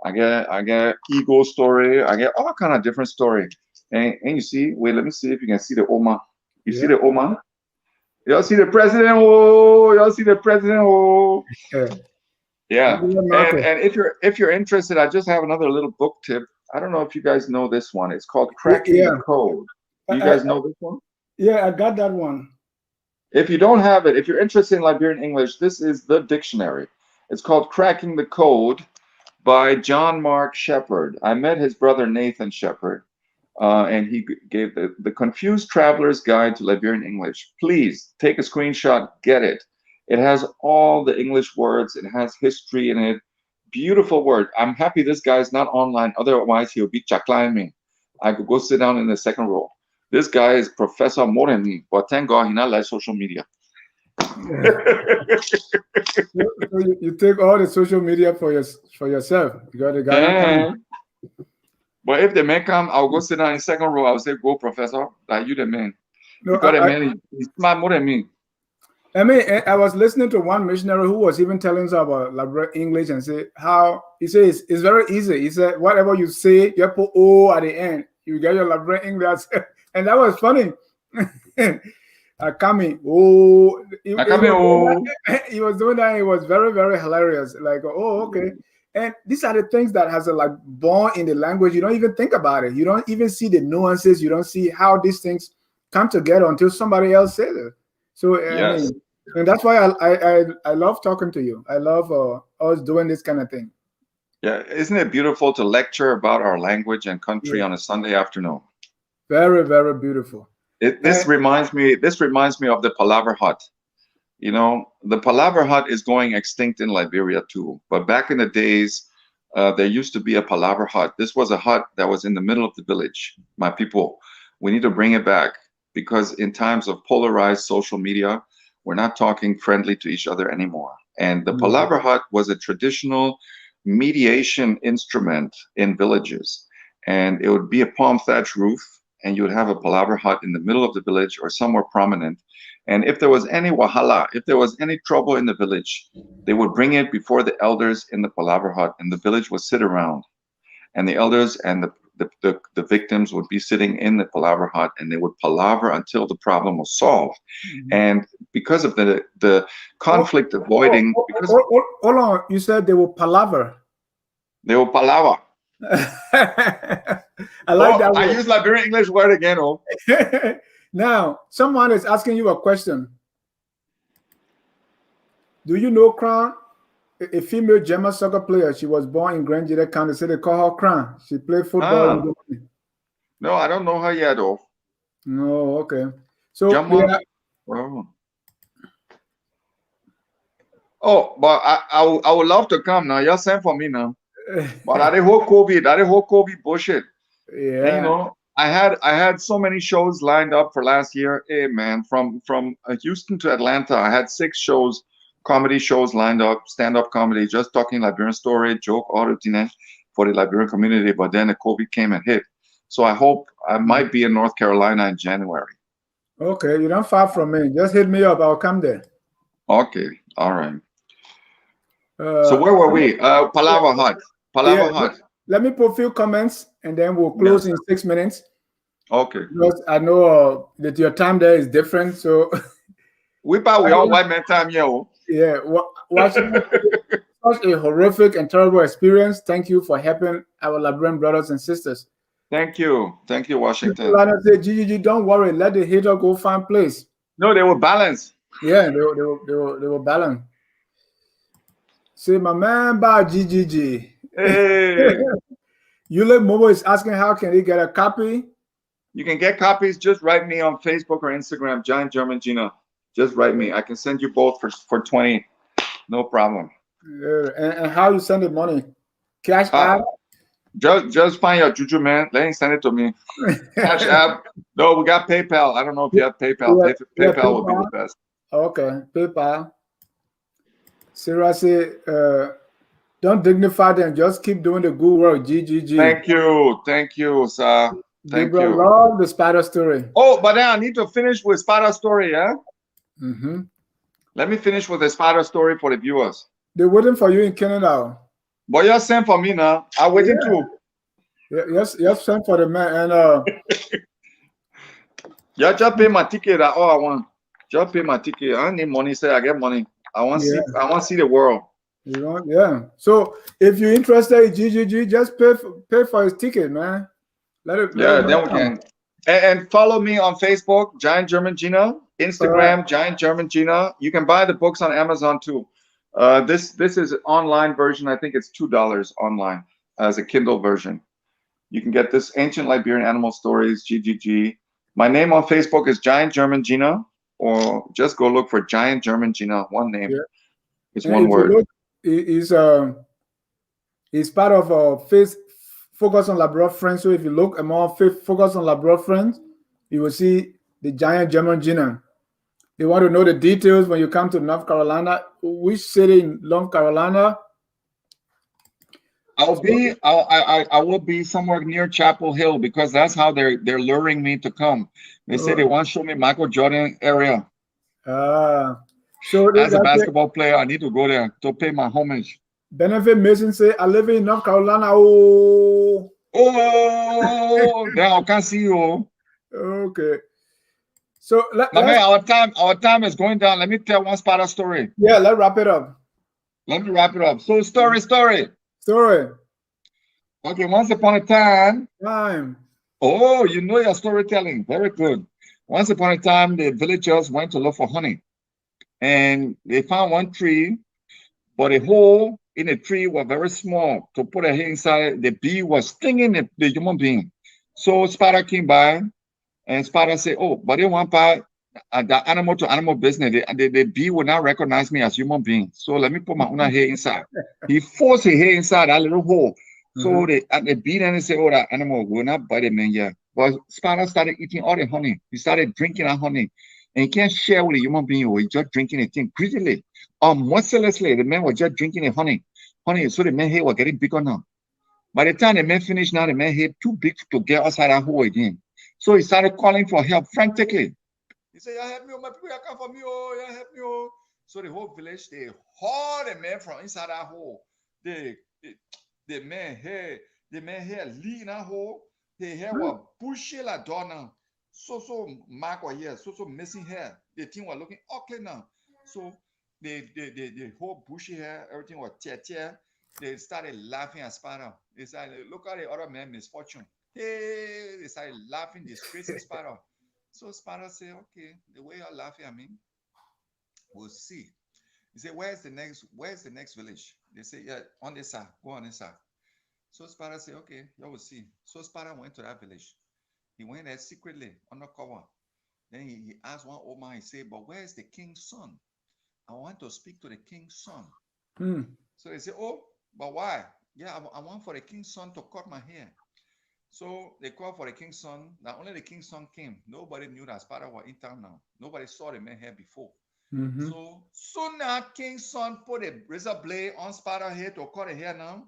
I get eagle story. I get all kind of different story. And you see, wait, let me see if you can see the Oma. You see the Oma? Y'all see the president? Oh, y'all see the president? Oh, yeah. And if you're interested, I just have another little book tip. I don't know if you guys know this one. It's called Cracking the Code. You guys know this one? Yeah, I got that one. If you don't have it, if you're interested in Liberian English, this is the dictionary. It's called Cracking the Code by John Mark Shepherd. I met his brother Nathan Shepherd, and he gave the Confused Traveler's Guide to Liberian English. Please take a screenshot, get it. It has all the English words. It has history in it. Beautiful word. I'm happy this guy's not online. Otherwise, he'll be chaklaying me. I could go sit down in the second row. This guy is Professor more than me, but thank God he's not like social media. So you take all the social media for yourself. You got the guy. Yeah. But if the man come, I'll go sit down in second row. I'll say, "Go, professor. Like you, the man." No, Because the man he's smart more than me. I mean, I was listening to one missionary who was even telling us about Liberian English and say how he says it's very easy. He said whatever you say, you put O at the end, you get your Liberian English, and that was funny. Coming, oh, he was doing that. It was very, very hilarious. Like, oh, okay. And these are the things that has a like born in the language. You don't even think about it. You don't even see the nuances. You don't see how these things come together until somebody else says it. So Yes. I mean, and that's why I love talking to you. I love us doing this kind of thing. Yeah, isn't it beautiful to lecture about our language and country on a Sunday afternoon? Very, very beautiful. This reminds me of the Palaver Hut. You know, the Palaver Hut is going extinct in Liberia too. But back in the days, there used to be a Palaver Hut. This was a hut that was in the middle of the village. My people, we need to bring it back because in times of polarized social media, we're not talking friendly to each other anymore. And the Palaver Hut was a traditional mediation instrument in villages. And it would be a palm thatch roof, and you would have a Palaver Hut in the middle of the village or somewhere prominent. And if there was any wahala, if there was any trouble in the village, they would bring it before the elders in the Palaver Hut, and the village would sit around. And the elders and the victims would be sitting in the Palaver Hut, and they would palaver until the problem was solved. And because of the conflict avoiding... Hold on, you said they will palaver. They will palaver. I like that word. I use Liberian English word again. Now, someone is asking you a question. Do you know Crown? A female German soccer player. She was born in Grand Jide County. So they call her Crown. She played football in Germany. No, I don't know her yet, though. No, okay. So but I would love to come now. You're saying for me now. But that whole COVID bullshit. Yeah. And, you know, I had so many shows lined up for last year. Hey man, from Houston to Atlanta, I had 6 shows, comedy shows lined up, stand-up comedy, just talking Liberian story, joke, all routine for the Liberian community. But then the COVID came and hit. So I hope I might be in North Carolina in January. Okay, you're not far from me. Just hit me up. I'll come there. Okay, all right. So where were we? Palaver Hut. Palaver Hut. Let me put a few comments and then we'll close in 6 minutes. Okay. Because I know that your time there is different. So we all white man time, yo. Yeah. Watching such a horrific and terrible experience. Thank you for helping our Liberian brothers and sisters. Thank you. Thank you, Washington. Say, GGG, don't worry. Let the hater go find place. No, they were balanced. Yeah, they were balanced. Say, my man, by GGG. Hey. Yule Momo is asking how can he get a copy? You can get copies. Just write me on Facebook or Instagram, Giant German Gina. Just write me. I can send you both for 20. No problem. And how you send the money? Cash app? Just find your Juju man. Let him send it to me. Cash app. No, we got PayPal. I don't know if you have PayPal. PayPal would be the best. Okay, PayPal. Sarah say, don't dignify them. Just keep doing the good work. GGG. Thank you, sir. Thank you. Love the spider story. Oh, but then I need to finish with spider story, yeah? Let me finish with the spider story for the viewers. They're waiting for you in Canada. But you're sent for me now. I'm waiting too. Yes, sent for the man. And you just pay my ticket. That's all I want. Just pay my ticket. I don't need money. Say I get money. I want to see the world. You know, yeah. So if you're interested in GGG, just pay for his ticket, man. Then we can. And follow me on Facebook, Giant German Gina. Instagram, Giant German Gina. You can buy the books on Amazon too. This is an online version. I think it's $2 online as a Kindle version. You can get this Ancient Liberian Animal Stories, GGG. My name on Facebook is Giant German Gina, or just go look for Giant German Gina. One name. Yeah. It's one word. He's part of Focus on Labrador Friends. So if you look among Focus on Labrador Friends, you will see the Giant German Gina. You want to know the details when you come to North Carolina? Which city in North Carolina? I will be somewhere near Chapel Hill because that's how they're luring me to come. They say they want to show me Michael Jordan area. So as a basketball player, I need to go there to pay my homage. Benefit Mason say, I live in North Carolina. Now I can't see you. Okay. So our time is going down. Let me tell one Sparta story. Yeah, let's wrap it up. Let me wrap it up. So story. Okay, once upon a time. Oh, you know your storytelling. Very good. Once upon a time, the villagers went to look for honey. And they found one tree, but a hole in the tree was very small. To put a head inside, the bee was stinging the human being. So Sparta came by, and Sparta said, oh, but they want by the animal to animal business. The bee will not recognize me as human being. So let me put my own head inside. He forced his head inside that little hole. So the bee then said, oh, that animal will not bite the man yet. But Sparta started eating all the honey. He started drinking that honey. And he can't share with a human being or he's just drinking the thing greedily. Mercilessly, the man was just drinking the honey. So the man head was getting bigger now. By the time the man finished now, the man head too big to get outside that hole again. So he started calling for help frantically. He said, "Yeah, help me, my people come for me, oh, yeah, help me, oh." So the whole village, they hauled the man from inside that hole. The man hair lead in that hole. The hair was bushy like door now. So mark was here, so missing hair. The thing was looking ugly now. So the whole bushy hair, everything was tear. They started laughing at Sparta. They said, look at the other man misfortune. Hey, they started laughing, disgracing Sparta. So Sparta said, okay, the way you're laughing at me, we'll see. He said, where's the next village? They said, yeah, on this side, go on this side. So Sparta said, okay, you will see. So Sparta went to that village. He went there secretly, undercover. Then he asked one old man, he said, but where's the king's son? I want to speak to the king's son. So they said, oh, but why? Yeah, I want for the king's son to cut my hair. So they called for the king's son. Not only the king's son came, nobody knew that Sparta was in town now. Nobody saw the man hair before. So soon as king's son put a razor blade on Sparta's head to cut the hair now,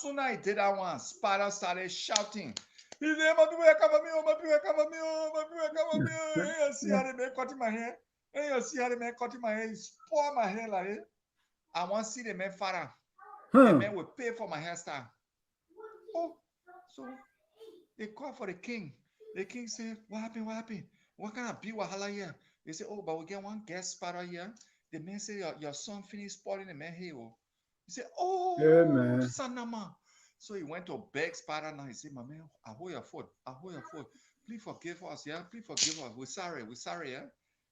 soon as he did that one, Sparta started shouting. He said, my people come for me, my people come for me, my people come for me. You see how the man cutting my hair? You see how the man cutting my hair? He spoiled my hair like it. I want to see the man father. The man will pay for my hairstyle. Oh, so they called for the king. The king said, what happened? What kind of big wahala here? They said, oh, but we get one guest Sparta here. The man said, your son finished spoiling the man hair. He said, oh, Sanama. So he went to beg Sparta now. He said, my man, I hold your foot. Please forgive us, yeah? Please forgive us. We're sorry, yeah?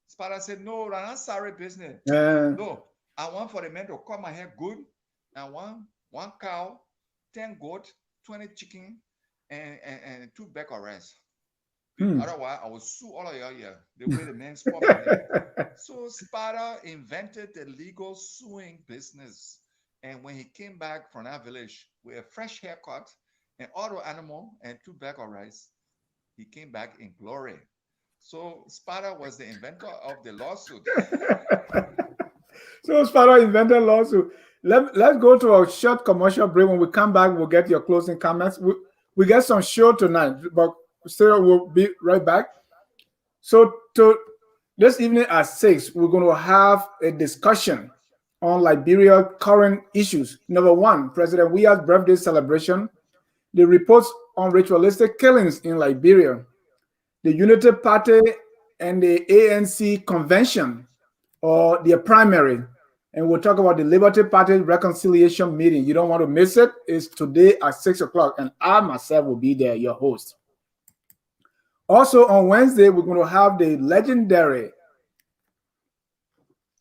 Sparta said, no, I'm not sorry business. No, I want for the man to cut my hair good. I want 1 cow, 10 goat, 20 chicken, and 2 bags of rice. Otherwise, I will sue all of y'all here. The way the man spoke my hair. So Sparta invented the legal suing business. And when he came back from that village with a fresh haircut and auto animal and 2 bags of rice, he came back in glory. So Sparta was the inventor of the lawsuit. So Sparta invented lawsuit. Let's go to a short commercial break. When we come back, we'll get your closing comments. We get some show tonight, but still we'll be right back. So this evening at 6, we're going to have a discussion on Liberia current issues. Number 1, President Weah's birthday celebration, the reports on ritualistic killings in Liberia, the Unity Party and the ANC convention or their primary. And we'll talk about the Liberty Party reconciliation meeting. You don't want to miss it. It's today at 6 o'clock, and I myself will be there, your host. Also on Wednesday, we're going to have the legendary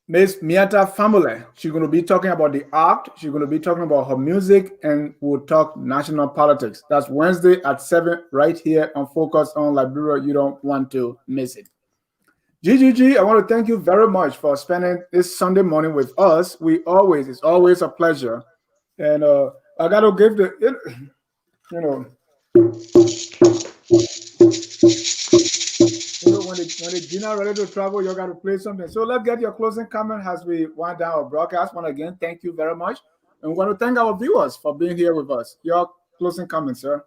Miss Miata Famule. She's going to be talking about the art. She's going to be talking about her music, and we'll talk national politics. That's Wednesday at 7 right here on Focus on Liberia. You don't want to miss it. GGG, I want to thank you very much for spending this Sunday morning with us. It's always a pleasure. And I got to give when the Gina ready to travel, you got to play something. So let's get your closing comment as we wind down our broadcast. Once again, thank you very much. And we want to thank our viewers for being here with us. Your closing comment, sir.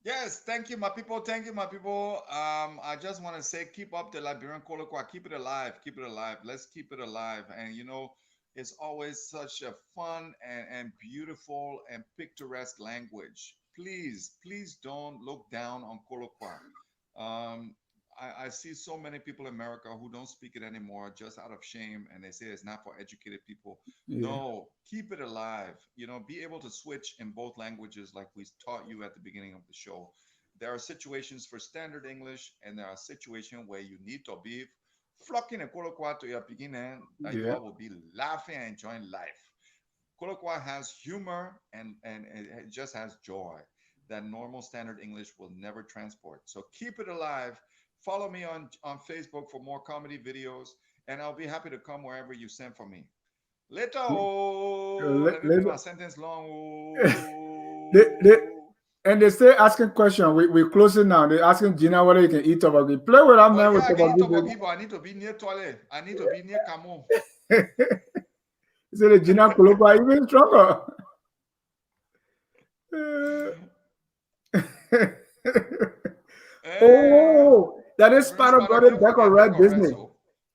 Yes, thank you, my people. Thank you, my people. I just want to say, keep up the Liberian Colloquial. Keep it alive. Keep it alive. Let's keep it alive. And, you know, it's always such a fun and beautiful and picturesque language. Please, please don't look down on Colloquial. I see so many people in America who don't speak it anymore just out of shame, and they say it's not for educated people. Yeah. No, keep it alive. You know, be able to switch in both languages like we taught you at the beginning of the show. There are situations for standard English, and there are situations where you need to be flocking a Colloquial to your beginning, that you all will be laughing and enjoying life. Colloquial has humor and it just has joy that normal standard English will never transport. So keep it alive. Follow me on Facebook for more comedy videos, and I'll be happy to come wherever you send for me. Later. Let me make my sentence long. And they stay asking questions. We're closing now. They're asking Gina whether you can eat toboggy. Play with that man with toboggy. I need to be near toilet. I need to be near Camo. So the Gina Colloquial even stronger. Oh, that is part of the Becca Red business.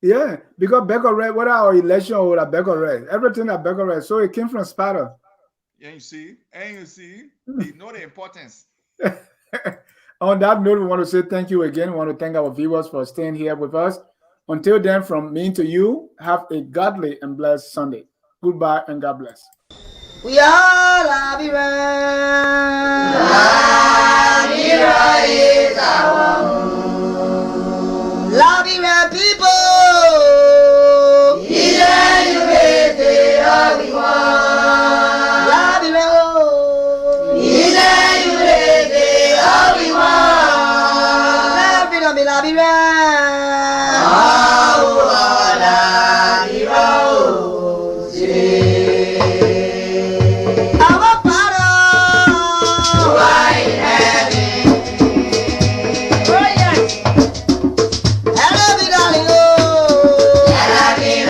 Yeah, because Becca Red, whether our election or that Becca Red, everything at Becca Red. So it came from Sparta. And you see, they know the importance. On that note, we want to say thank you again. We want to thank our viewers for staying here with us. Until then, from me to you, have a godly and blessed Sunday. Goodbye and God bless. We are Liberian. Liberia is our home.